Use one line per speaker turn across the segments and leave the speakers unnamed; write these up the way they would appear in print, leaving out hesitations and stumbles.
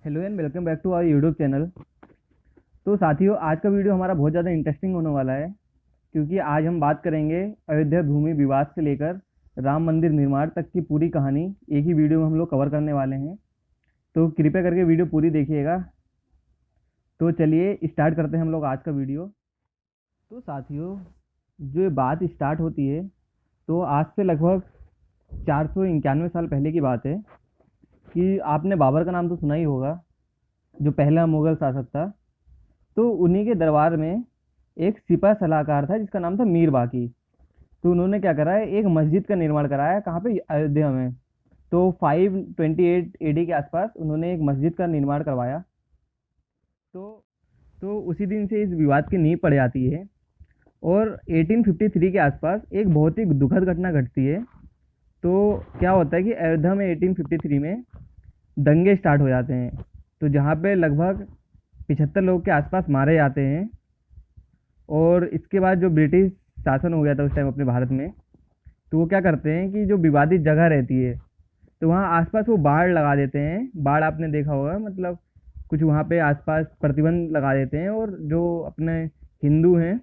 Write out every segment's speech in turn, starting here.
Hello and welcome back to our YouTube channel. तो साथियों, आज का वीडियो हमारा बहुत ज़्यादा इंटरेस्टिंग होने वाला है, क्योंकि आज हम बात करेंगे अयोध्या भूमि विवाद से लेकर राम मंदिर निर्माण तक की पूरी कहानी एक ही वीडियो में हम लोग कवर करने वाले हैं। तो कृपया करके वीडियो पूरी देखिएगा। तो चलिए स्टार्ट करते हैं हम लोग आज का वीडियो। तो साथियों, जो ये बात स्टार्ट होती है तो आज से लगभग 491 साल पहले की बात है कि आपने बाबर का नाम तो सुना ही होगा, जो पहला मुगल शासक था। तो उन्हीं के दरबार में एक सिपा सलाहकार था जिसका नाम था मीर बाकी। तो उन्होंने क्या करा है, एक मस्जिद का निर्माण कराया। कहाँ पे? अयोध्या में। तो 528 एडी के आसपास उन्होंने एक मस्जिद का निर्माण करवाया। तो तो उसी दिन से इस विवाद की नींव पड़ जाती है। और 1853 के आसपास एक बहुत ही दुखद घटना घटती है। तो क्या होता है कि अयोध्या में 1853 में दंगे स्टार्ट हो जाते हैं। तो जहाँ पे लगभग 75 लोग के आसपास मारे जाते हैं। और इसके बाद जो ब्रिटिश शासन हो गया था उस टाइम अपने भारत में, तो वो क्या करते हैं कि जो विवादित जगह रहती है तो वहाँ आसपास वो बाढ़ लगा देते हैं। बाढ़ आपने देखा होगा, मतलब कुछ वहाँ पे आसपास प्रतिबंध लगा देते हैं, और जो अपने हिंदू हैं,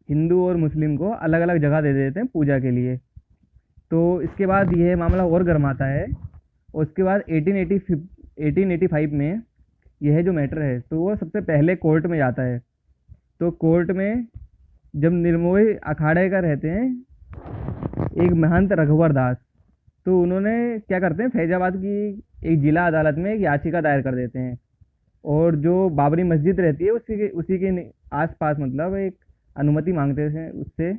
हिंदू और मुस्लिम को अलग अलग जगह दे देते हैं पूजा के लिए। तो इसके बाद यह मामला और गर्माता है। और उसके बाद 1885 में यह जो मैटर है तो वो सबसे पहले कोर्ट में जाता है। तो कोर्ट में जब निर्मोही अखाड़े का रहते हैं एक महंत रघुवर दास, तो उन्होंने क्या करते हैं, फैजाबाद की एक जिला अदालत में एक याचिका दायर कर देते हैं। और जो बाबरी मस्जिद रहती है उसी के आसपास, मतलब एक अनुमति मांगते हैं उससे,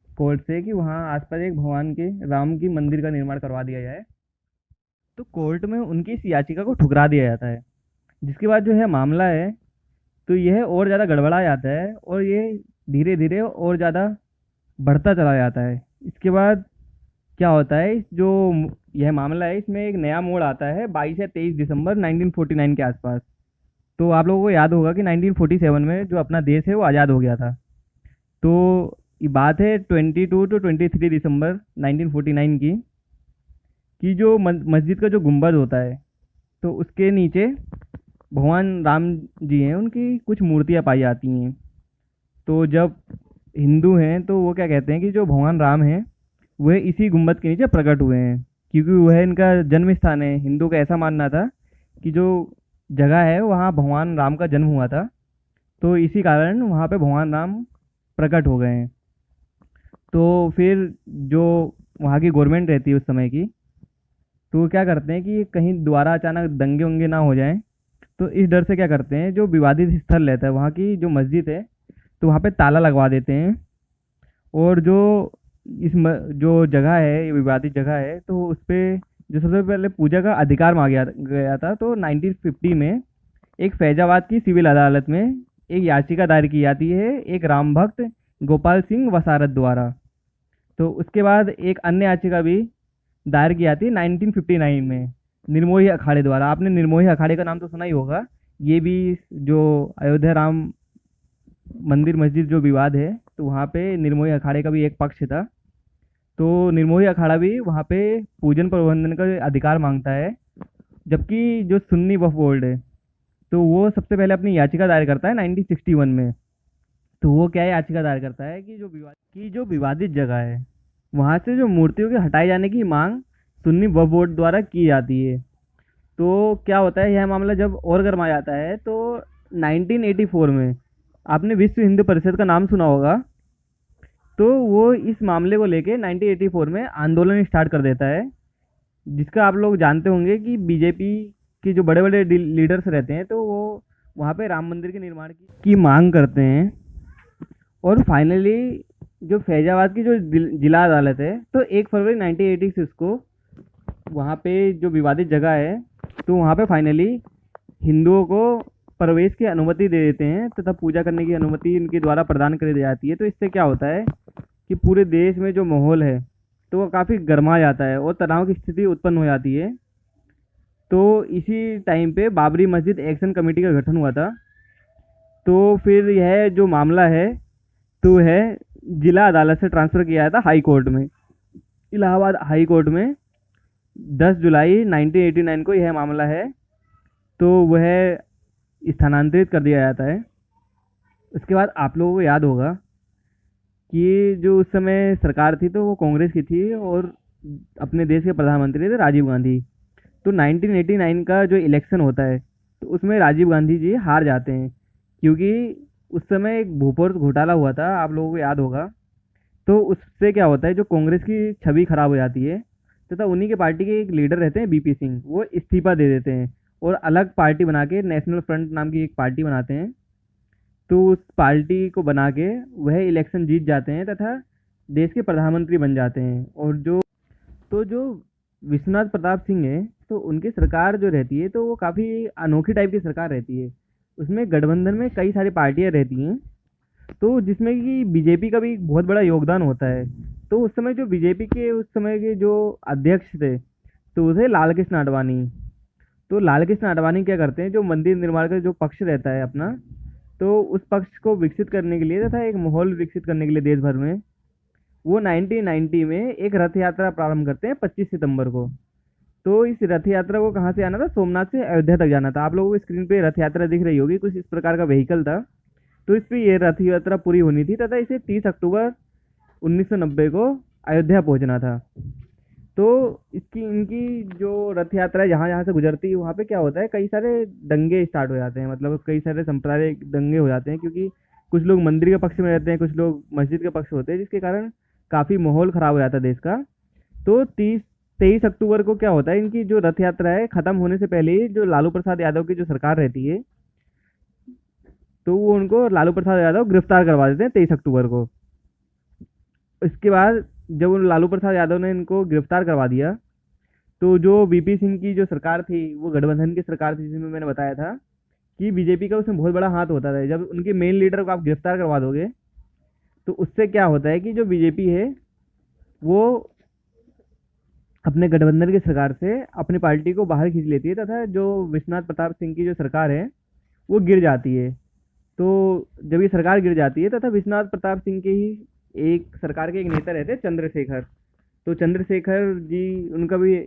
कोर्ट से, कि वहाँ आसपास एक भगवान के राम की मंदिर का निर्माण करवा दिया जाए। तो कोर्ट में उनकी इस याचिका को ठुकरा दिया जाता है। जिसके बाद जो है मामला है तो यह और ज़्यादा गड़बड़ा जाता है, और ये धीरे धीरे और ज़्यादा बढ़ता चला जाता है। इसके बाद क्या होता है, जो यह मामला है इसमें एक नया मोड़ आता है 22 या 23 दिसंबर 1949 के आसपास। तो आप लोगों को याद होगा कि 1947 में जो अपना देश है वो आज़ाद हो गया था। तो ये बात है 22 टू 23 दिसंबर 1949 की, कि जो मस्जिद का जो गुंबद होता है तो उसके नीचे भगवान राम जी हैं, उनकी कुछ मूर्तियाँ पाई जाती हैं। तो जब हिंदू हैं तो वो क्या कहते हैं कि जो भगवान राम हैं वह इसी गुंबद के नीचे प्रकट हुए हैं, क्योंकि वह इनका जन्म स्थान है। हिंदू का ऐसा मानना था कि जो जगह है वहाँ भगवान राम का जन्म हुआ था, तो इसी कारण वहाँ पे भगवान राम प्रकट हो गए हैं। तो फिर जो वहाँ की गवर्नमेंट रहती है उस समय की, तो वो क्या करते हैं कि कहीं दोबारा अचानक दंगे वंगे ना हो जाएं, तो इस डर से क्या करते हैं, जो विवादित स्थल रहता है वहाँ की जो मस्जिद है तो वहाँ पे ताला लगवा देते हैं। और जो जो जगह है, ये विवादित जगह है, तो उस पे जो सबसे पहले पूजा का अधिकार मांगा गया था। तो 1950 में एक फैजाबाद की सिविल अदालत में एक याचिका दायर की जाती है एक राम भक्त गोपाल सिंह वसारत द्वारा। तो उसके बाद एक अन्य याचिका भी दायर की जाती है 1959 में निर्मोही अखाड़े द्वारा। आपने निर्मोही अखाड़े का नाम तो सुना ही होगा। ये भी जो अयोध्या राम मंदिर मस्जिद जो विवाद है तो वहाँ पे निर्मोही अखाड़े का भी एक पक्ष था। तो निर्मोही अखाड़ा भी वहाँ पे पूजन प्रबंधन का अधिकार मांगता है। जबकि जो सुन्नी वक्फ बोर्ड है तो वो सबसे पहले अपनी याचिका दायर करता है 1961 में। तो वो क्या है, याचिका दायर करता है कि जो विवादित जगह है वहाँ से जो मूर्तियों के हटाए जाने की मांग सुन्नी वक्फ बोर्ड द्वारा की जाती है। तो क्या होता है, यह मामला जब और गर्मा जाता है तो 1984 में आपने विश्व हिंदू परिषद का नाम सुना होगा। तो वो इस मामले को लेके 1984 में आंदोलन स्टार्ट कर देता है, जिसका आप लोग जानते होंगे कि बीजेपी के जो बड़े बड़े लीडर्स रहते हैं तो वो वहाँ पे राम मंदिर के निर्माण की मांग करते हैं। और फाइनली जो फैजाबाद की जो जिला अदालत है तो 1 फरवरी 1986 को वहाँ पे जो विवादित जगह है तो वहाँ पे फाइनली हिंदुओं को प्रवेश की अनुमति दे देते हैं तथा पूजा करने की अनुमति इनके द्वारा प्रदान कर दी जाती है। तो इससे क्या होता है कि पूरे देश में जो माहौल है तो वो काफ़ी गर्मा जाता है और तनाव की स्थिति उत्पन्न हो जाती है। तो इसी टाइम पे बाबरी मस्जिद एक्शन कमेटी का गठन हुआ था। तो फिर यह जो मामला है तो है जिला अदालत से ट्रांसफ़र किया था हाई कोर्ट में, इलाहाबाद हाई कोर्ट में। 10 जुलाई 1989 को यह मामला है तो वह स्थानांतरित कर दिया जाता है। उसके बाद आप लोगों को याद होगा कि जो उस समय सरकार थी तो वो कांग्रेस की थी और अपने देश के प्रधानमंत्री थे राजीव गांधी। तो 1989 का जो इलेक्शन होता है तो उसमें राजीव गांधी जी हार जाते हैं, क्योंकि उस समय एक भूपोर घोटाला हुआ था, आप लोगों को याद होगा। तो उससे क्या होता है, जो कांग्रेस की छवि खराब हो जाती है, तथा उन्हीं के पार्टी के एक लीडर रहते हैं बीपी सिंह, वो इस्तीफा दे देते हैं और अलग पार्टी बना के नेशनल फ्रंट नाम की एक पार्टी बनाते हैं। तो उस पार्टी को बना के वह इलेक्शन जीत जाते हैं तथा देश के प्रधानमंत्री बन जाते हैं। और जो विश्वनाथ प्रताप सिंह है, तो उनकी सरकार जो रहती है तो वो काफ़ी अनोखी टाइप की सरकार रहती है। उसमें गठबंधन में कई सारी पार्टियां रहती हैं, तो जिसमें कि बीजेपी का भी एक बहुत बड़ा योगदान होता है। तो उस समय जो बीजेपी के उस समय के जो अध्यक्ष थे तो थे लाल कृष्ण आडवाणी। तो लाल कृष्ण आडवाणी क्या करते हैं, जो मंदिर निर्माण का जो पक्ष रहता है अपना, तो उस पक्ष को विकसित करने के लिए तथा एक माहौल विकसित करने के लिए देश भर में वो 1990 में एक रथ यात्रा प्रारंभ करते हैं 25 सितंबर को। तो इस रथ यात्रा को कहाँ से आना था, सोमनाथ से अयोध्या तक जाना था। आप लोगों को स्क्रीन पे रथ यात्रा दिख रही होगी, कुछ इस प्रकार का व्हीकल था। तो इस पे ये रथ यात्रा पूरी होनी थी तथा इसे 30 अक्टूबर 1990 को अयोध्या पहुंचना था। तो इसकी इनकी जो रथ यात्रा है जहाँ जहाँ से गुजरती है वहाँ पे क्या होता है, कई सारे दंगे स्टार्ट हो जाते हैं, मतलब कई सारे सांप्रदायिक दंगे हो जाते हैं, क्योंकि कुछ लोग मंदिर के पक्ष में रहते हैं, कुछ लोग मस्जिद के पक्ष होते हैं, जिसके कारण काफ़ी माहौल ख़राब हो जाता है देश का। तो 23 अक्टूबर को क्या होता है, इनकी जो रथ यात्रा है ख़त्म होने से पहले ही जो लालू प्रसाद यादव की जो सरकार रहती है, तो वो उनको लालू प्रसाद यादव गिरफ्तार करवा देते हैं 23 अक्टूबर को। इसके बाद जब उन लालू प्रसाद यादव ने इनको गिरफ्तार करवा दिया, तो जो वीपी सिंह की जो सरकार थी वो गठबंधन की सरकार थी, जिसमें मैंने बताया था कि बीजेपी का उसमें बहुत बड़ा हाथ होता था। जब उनके मेन लीडर को आप गिरफ्तार करवा दोगे तो उससे क्या होता है कि जो बीजेपी है वो अपने गठबंधन की सरकार से अपनी पार्टी को बाहर खींच लेती है तथा जो विश्वनाथ प्रताप सिंह की जो सरकार है वो गिर जाती है। तो जब ये सरकार गिर जाती है तथा विश्वनाथ प्रताप सिंह के ही एक सरकार के एक नेता रहते हैं चंद्रशेखर। तो चंद्रशेखर जी, उनका भी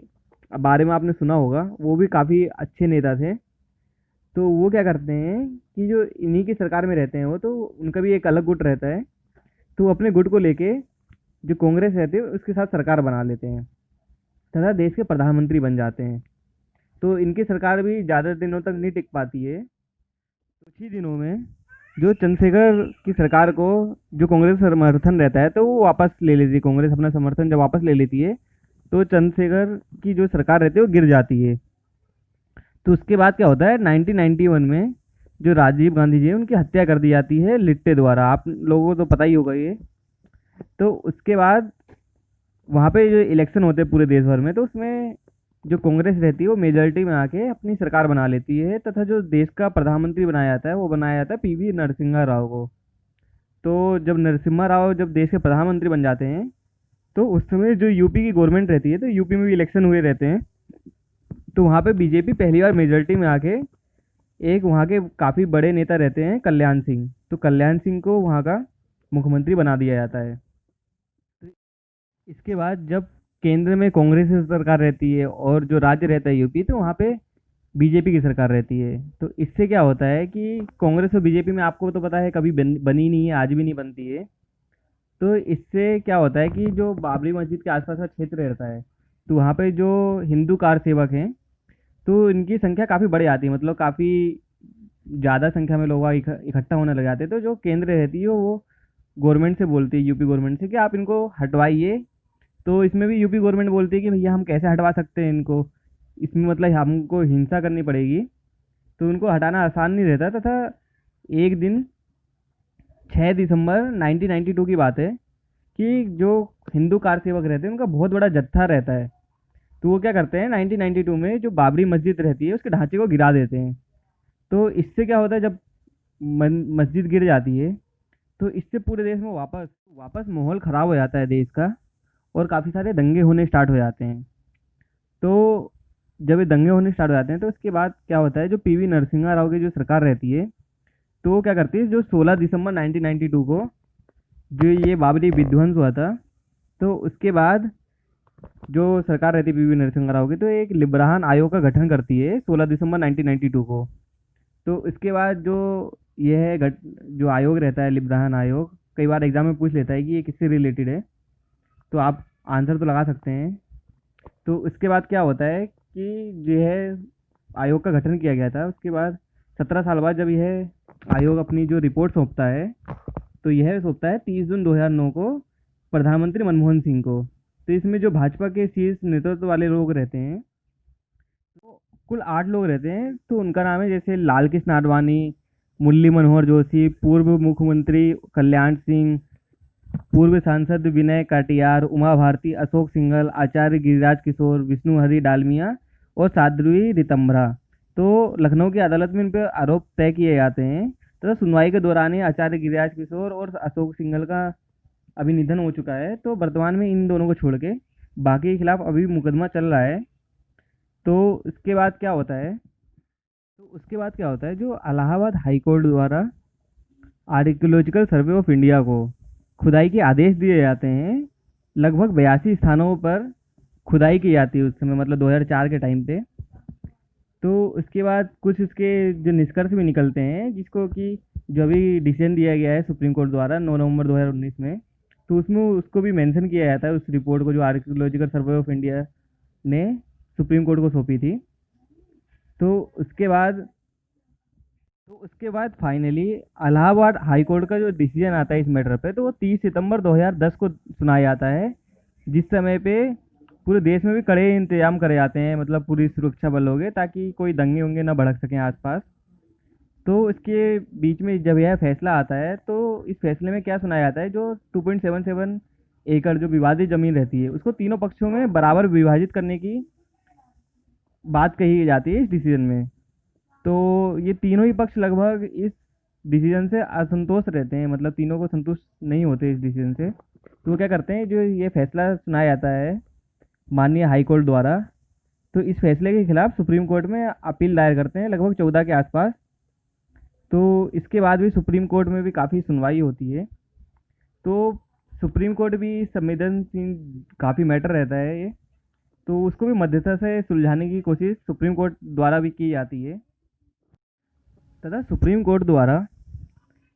बारे में आपने सुना होगा, वो भी काफ़ी अच्छे नेता थे। तो वो क्या करते हैं कि जो इन्हीं की सरकार में रहते हैं वो, तो उनका भी एक अलग गुट रहता है, तो वो अपने गुट को लेके जो कांग्रेस रहती है उसके साथ सरकार बना लेते हैं तथा देश के प्रधानमंत्री बन जाते हैं। तो इनकी सरकार भी ज़्यादा दिनों तक नहीं टिक पाती है। कुछ ही दिनों में जो चंद्रशेखर की सरकार को जो कांग्रेस समर्थन रहता है तो वो वापस ले लेती है। कांग्रेस अपना समर्थन जब वापस ले लेती है तो चंद्रशेखर की जो सरकार रहती है वो गिर जाती है। तो उसके बाद क्या होता है, 1991 में जो राजीव गांधी जी हैं उनकी हत्या कर दी जाती है लिट्टे द्वारा। आप लोगों को तो पता ही होगा ये। तो उसके बाद वहाँ पे जो इलेक्शन होते हैं पूरे देश भर में, तो उसमें जो कांग्रेस रहती है वो मेजॉरिटी में आके अपनी सरकार बना लेती है तथा जो देश का प्रधानमंत्री बनाया जाता है वो बनाया जाता है पीवी नरसिम्हा राव को। तो जब नरसिम्हा राव जब देश के प्रधानमंत्री बन जाते हैं तो उस समय जो यूपी की गवर्नमेंट रहती है, तो यूपी में भी इलेक्शन हुए रहते हैं, तो वहाँ पे बीजेपी पहली बार मेजॉरिटी में आके एक वहाँ के काफ़ी बड़े नेता रहते हैं कल्याण सिंह, तो कल्याण सिंह को वहाँ का मुख्यमंत्री बना दिया जाता है। तो इसके बाद जब केंद्र में कांग्रेस की सरकार रहती है और जो राज्य रहता है यूपी, तो वहाँ पे बीजेपी की सरकार रहती है। तो इससे क्या होता है कि कांग्रेस और बीजेपी में आपको तो पता है कभी बनी नहीं है, आज भी नहीं बनती है। तो इससे क्या होता है कि जो बाबरी मस्जिद के आसपास का क्षेत्र रहता है तो वहाँ पे जो हिंदू कार सेवक हैं तो इनकी संख्या काफ़ी बढ़ जाती है, मतलब काफ़ी ज़्यादा संख्या में लोग इकट्ठा होने लग जाते हैं। तो जो केंद्र रहती है वो गवर्नमेंट से बोलती है, यूपी गवर्नमेंट से, कि आप इनको हटवाइए। तो इसमें भी यूपी गवर्नमेंट बोलती है कि भैया हम कैसे हटवा सकते हैं इनको, इसमें मतलब हमको हिंसा करनी पड़ेगी। तो उनको हटाना आसान नहीं रहता तथा एक दिन 6 दिसंबर 1992 की बात है कि जो हिंदू कार सेवक रहते हैं उनका बहुत बड़ा जत्था रहता है। तो वो क्या करते हैं 1992 में जो बाबरी मस्जिद रहती है उसके ढांचे को गिरा देते हैं। तो इससे क्या होता है, जब मस्जिद गिर जाती है तो इससे पूरे देश में वापस वापस माहौल ख़राब हो जाता है देश का, और काफ़ी सारे दंगे होने स्टार्ट हो जाते हैं। तो जब ये दंगे होने स्टार्ट हो जाते हैं तो उसके बाद क्या होता है, जो पीवी नरसिम्हा राव की जो सरकार रहती है तो वो क्या करती है, जो 16 दिसंबर 1992 को जो ये बाबरी विध्वंस हुआ था, तो उसके बाद जो सरकार रहती है पीवी नरसिम्हा राव की, तो एक लिब्राहन आयोग का गठन करती है 16 दिसंबर 1992 को। तो इसके बाद जो ये है जो आयोग रहता है लिब्राहन आयोग, कई बार एग्जाम में पूछ लेता है कि ये किससे रिलेटेड है, तो आप आंसर तो लगा सकते हैं। तो इसके बाद क्या होता है कि जो है आयोग का गठन किया गया था, उसके बाद 17 साल बाद जब यह आयोग अपनी जो रिपोर्ट सौंपता है, तो यह सौंपता है 30 जून 2009 को प्रधानमंत्री मनमोहन सिंह को। तो इसमें जो भाजपा के शीर्ष नेतृत्व वाले लोग रहते हैं, तो कुल 8 लोग रहते हैं। तो उनका नाम है जैसे लाल कृष्ण आडवाणी, मुरली मनोहर जोशी, पूर्व मुख्यमंत्री कल्याण सिंह, पूर्व सांसद विनय काटियार, उमा भारती, अशोक सिंघल, आचार्य गिरिराज किशोर, विष्णु हरि डालमिया और साध्वी रितंभरा। तो लखनऊ की अदालत में इन पर आरोप तय किए जाते हैं। तो सुनवाई के दौरान ही आचार्य गिरिराज किशोर और अशोक सिंघल का अभी निधन हो चुका है, तो वर्तमान में इन दोनों को छोड़ के बाकी के खिलाफ अभी मुकदमा चल रहा है। तो इसके बाद क्या होता है, जो इलाहाबाद हाई कोर्ट द्वारा आर्कियोलॉजिकल सर्वे ऑफ इंडिया को खुदाई के आदेश दिए जाते हैं। लगभग 82 स्थानों पर खुदाई की जाती है उस समय, मतलब 2004 के टाइम पे। तो इसके बाद कुछ इसके जो निष्कर्ष भी निकलते हैं, जिसको कि जो अभी डिसीजन दिया गया है सुप्रीम कोर्ट द्वारा 9 नवंबर 2019 में, तो उसमें उसको भी मेंशन किया जाता है उस रिपोर्ट को, जो आर्कियोलॉजिकल सर्वे ऑफ इंडिया ने सुप्रीम कोर्ट को सौंपी थी। तो उसके बाद फाइनली इलाहाबाद हाई कोर्ट का जो डिसीजन आता है इस मैटर पे, तो वो 30 सितंबर 2010 को सुनाया जाता है, जिस समय पे पूरे देश में भी कड़े इंतजाम करे जाते हैं, मतलब पूरी सुरक्षा बल हो गए, ताकि कोई दंगे वंगे ना भड़क सकें आसपास। तो इसके बीच में जब यह फैसला आता है, तो इस फैसले में क्या सुनाया जाता है, जो 2.77 एकड़ जो विवादित जमीन रहती है, उसको तीनों पक्षों में बराबर विभाजित करने की बात कही जाती है इस डिसीजन में। तो ये तीनों ही पक्ष लगभग इस डिसीजन से असंतोष रहते हैं, मतलब तीनों को संतुष्ट नहीं होते इस डिसीजन से। तो वो क्या करते हैं, जो ये फैसला सुनाया जाता है माननीय हाई कोर्ट द्वारा, तो इस फैसले के खिलाफ सुप्रीम कोर्ट में अपील दायर करते हैं लगभग 14 के आसपास। तो इसके बाद भी सुप्रीम कोर्ट में भी काफ़ी सुनवाई होती है। तो सुप्रीम कोर्ट भी संवेदनशील काफ़ी मैटर रहता है ये, तो उसको भी मध्यस्थता से सुलझाने की कोशिश सुप्रीम कोर्ट द्वारा भी की जाती है, तथा सुप्रीम कोर्ट द्वारा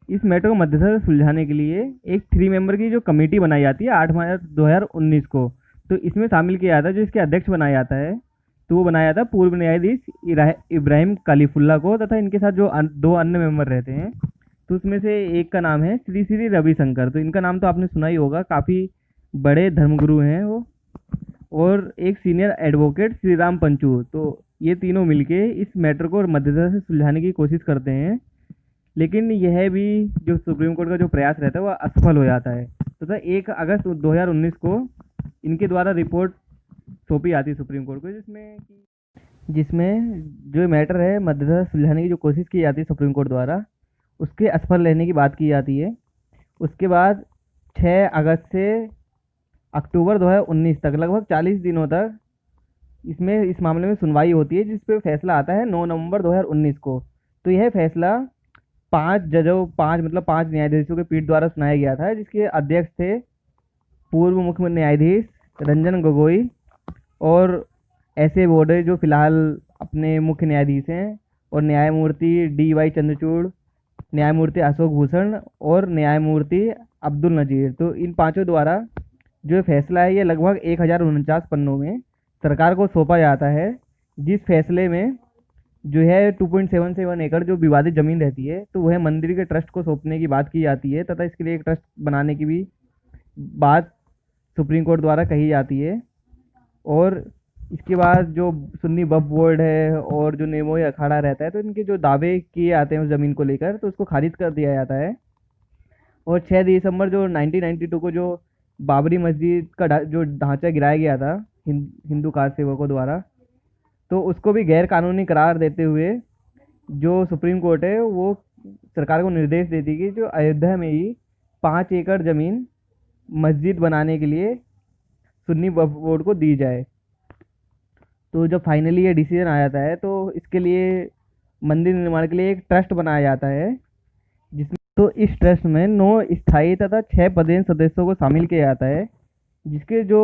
इस मैटर को मध्यस्थता से सुलझाने के लिए एक 3 मेंबर की जो कमेटी बनाई जाती है 8 मार्च 2019 को। तो इसमें शामिल किया जाता है, जो इसके अध्यक्ष बनाया जाता है, तो वो बनाया था पूर्व न्यायाधीश इब्राहिम कालीफुल्ला को, तथा इनके साथ जो 2 अन्य मेंबर रहते हैं, तो उसमें से एक का नाम है श्री श्री रविशंकर। तो इनका नाम तो आपने सुना ही होगा, काफ़ी बड़े धर्मगुरु हैं वो। और एक सीनियर एडवोकेट श्री राम पंचू। तो ये तीनों मिलके इस मैटर को मध्यस्थता से सुलझाने की कोशिश करते हैं, लेकिन यह भी जो सुप्रीम कोर्ट का जो प्रयास रहता है वह असफल हो जाता है। तथा 1 अगस्त 2019 को इनके द्वारा रिपोर्ट सौंपी जाती है सुप्रीम कोर्ट को, जिसमें जो मैटर है मध्यस्थता सुलझाने की जो कोशिश की जाती है सुप्रीम कोर्ट द्वारा, उसके असफल रहने की बात की जाती है। उसके बाद 6 अगस्त से अक्टूबर 2019 तक लगभग 40 दिनों तक इस मामले में सुनवाई होती है, जिस पे फैसला आता है 9 नवंबर 2019 को। तो यह फैसला 5 न्यायाधीशों के पीठ द्वारा सुनाया गया था, जिसके अध्यक्ष थे पूर्व मुख्य न्यायाधीश रंजन गोगोई और ऐसे बोर्डे जो फिलहाल अपने मुख्य न्यायाधीश हैं, और न्यायमूर्ति DY चंद्रचूड़, न्यायमूर्ति अशोक भूषण और न्यायमूर्ति अब्दुल नजीर। तो इन 5 द्वारा जो फैसला है ये लगभग 1049 पन्नों में सरकार को सौंपा जाता है, जिस फैसले में जो है 2.77 एकड़ जो विवादित जमीन रहती है, तो वह मंदिर के ट्रस्ट को सौंपने की बात की जाती है, तथा इसके लिए एक ट्रस्ट बनाने की भी बात सुप्रीम कोर्ट द्वारा कही जाती है। और इसके बाद जो सुन्नी वक्फ बोर्ड है और जो नेमोई अखाड़ा रहता है, तो इनके जो दावे किए जाते हैं उस ज़मीन को लेकर, तो उसको खारिज कर दिया जाता है। और 6 दिसंबर जो 1992 को जो बाबरी मस्जिद का जो ढांचा गिराया गया था हिंदू कार सेवकों द्वारा, तो उसको भी गैर कानूनी करार देते हुए जो सुप्रीम कोर्ट है वो सरकार को निर्देश देती कि जो अयोध्या में ही 5 एकड़ ज़मीन मस्जिद बनाने के लिए सुन्नी वक्फ बोर्ड को दी जाए। तो जब फाइनली ये डिसीजन आ जाता है, तो इसके लिए मंदिर निर्माण के लिए एक ट्रस्ट बनाया जाता है, जिसमें तो इस ट्रस्ट में 9 स्थायी तथा 6 पदेन सदस्यों को शामिल किया जाता है, जिसके जो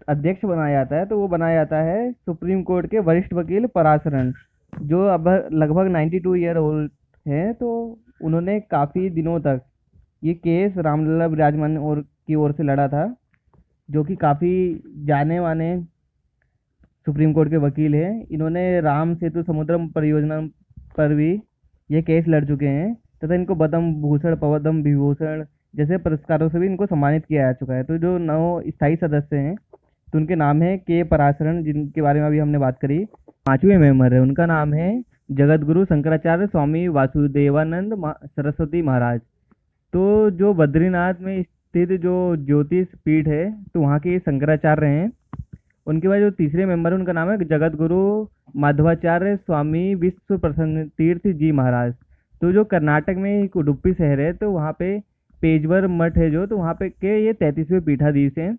अध्यक्ष बनाया जाता है तो वो बनाया जाता है सुप्रीम कोर्ट के वरिष्ठ वकील पराशरन, जो अब लगभग 92 ईयर ओल्ड हैं। तो उन्होंने काफ़ी दिनों तक ये केस रामलला विराजमान और की ओर से लड़ा था, जो कि काफ़ी जाने माने सुप्रीम कोर्ट के वकील हैं। इन्होंने राम सेतु समुद्रम परियोजना पर भी ये केस लड़ चुके हैं तथा इनको पद्म भूषण, पद्म विभूषण जैसे पुरस्कारों से भी इनको सम्मानित किया जा चुका है। तो जो 9 स्थायी सदस्य हैं तो उनके नाम है के पराशरन, जिनके बारे में अभी हमने बात करी। 5वें मेंबर है, उनका नाम है जगत गुरु शंकराचार्य स्वामी वासुदेवानंद सरस्वती महाराज। तो जो बद्रीनाथ में स्थित जो ज्योतिष पीठ है तो वहाँ के शंकराचार्य हैं। उनके बाद जो तीसरे मेंबर है उनका नाम है जगत गुरु माधवाचार्य स्वामी विश्व प्रसन्न तीर्थ जी महाराज। तो जो कर्नाटक में एक उडुपी शहर है तो वहाँ पे पेजवर मठ है जो, तो वहाँ पे के ये 33वें पीठाधीश हैं।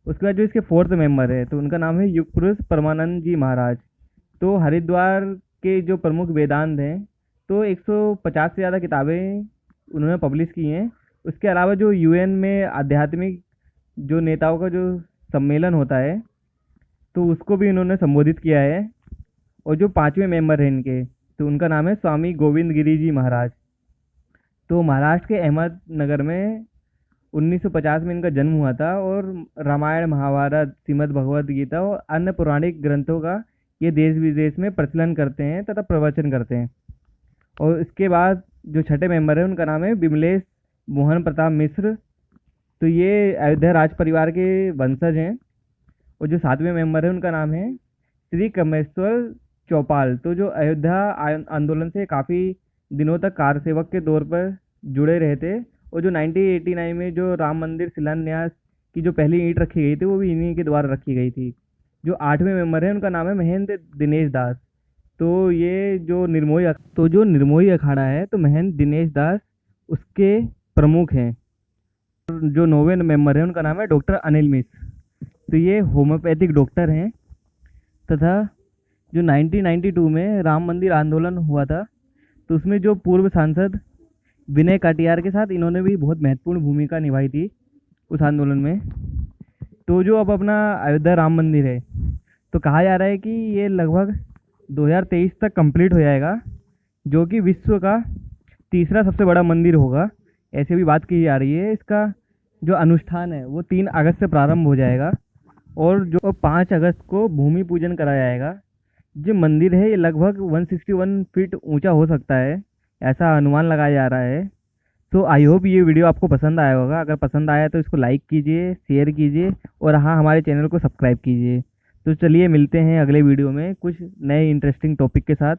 उसके बाद जो इसके फोर्थ मेंबर है तो उनका नाम है युग पुरुष परमानंद जी महाराज। तो हरिद्वार के जो प्रमुख वेदांत हैं तो 150 से ज़्यादा किताबें उन्होंने पब्लिश की हैं। उसके अलावा जो यूएन में आध्यात्मिक जो नेताओं का जो सम्मेलन होता है तो उसको भी इन्होंने संबोधित किया है। और जो 5वें मेंबर हैं इनके तो उनका नाम है स्वामी गोविंद गिरी जी महाराज। तो महाराष्ट्र के अहमदनगर में 1950 में इनका जन्म हुआ था और रामायण, महाभारत, श्रीमद् भगवद गीता और अन्य पौराणिक ग्रंथों का ये देश विदेश में प्रचलन करते हैं तथा प्रवचन करते हैं। और इसके बाद जो 6ठे मेंबर है उनका नाम है विमलेश मोहन प्रताप मिश्र। तो ये अयोध्या राज परिवार के वंशज हैं। और जो 7वें मेंबर है उनका नाम है श्री कमेश्वर चौपाल। तो जो अयोध्या आंदोलन से काफ़ी दिनों तक कार सेवक के तौर पर जुड़े रहे थे। और जो 1989 में जो राम मंदिर शिलान्यास की जो पहली ईंट रखी गई थी वो भी इन्हीं के द्वारा रखी गई थी। जो 8वें मेंबर है उनका नाम है महेंद्र दिनेश दास। तो ये जो निर्मोही अखाड़ा है तो महेंद्र दिनेश दास उसके प्रमुख हैं। जो 9वें मेंबर है उनका नाम है डॉक्टर अनिल मिश्र। तो ये होम्योपैथिक डॉक्टर हैं। तथा जो 1992 में राम मंदिर आंदोलन हुआ था तो उसमें जो पूर्व सांसद विनय कटियार के साथ इन्होंने भी बहुत महत्वपूर्ण भूमिका निभाई थी उस आंदोलन में। तो जो अब अपना अयोध्या राम मंदिर है तो कहा जा रहा है कि ये लगभग 2023 तक कंप्लीट हो जाएगा, जो कि विश्व का तीसरा सबसे बड़ा मंदिर होगा, ऐसे भी बात की जा रही है। इसका जो अनुष्ठान है वो 3 अगस्त से प्रारंभ हो जाएगा और जो 5 अगस्त को भूमि पूजन करा जाएगा। जो मंदिर है ये लगभग 161 फीट ऊंचा हो सकता है, ऐसा अनुमान लगाया जा रहा है। तो आई होप ये वीडियो आपको पसंद आया होगा। अगर पसंद आया तो इसको लाइक कीजिए, शेयर कीजिए और हाँ, हमारे चैनल को सब्सक्राइब कीजिए। तो चलिए मिलते हैं अगले वीडियो में कुछ नए इंटरेस्टिंग टॉपिक के साथ।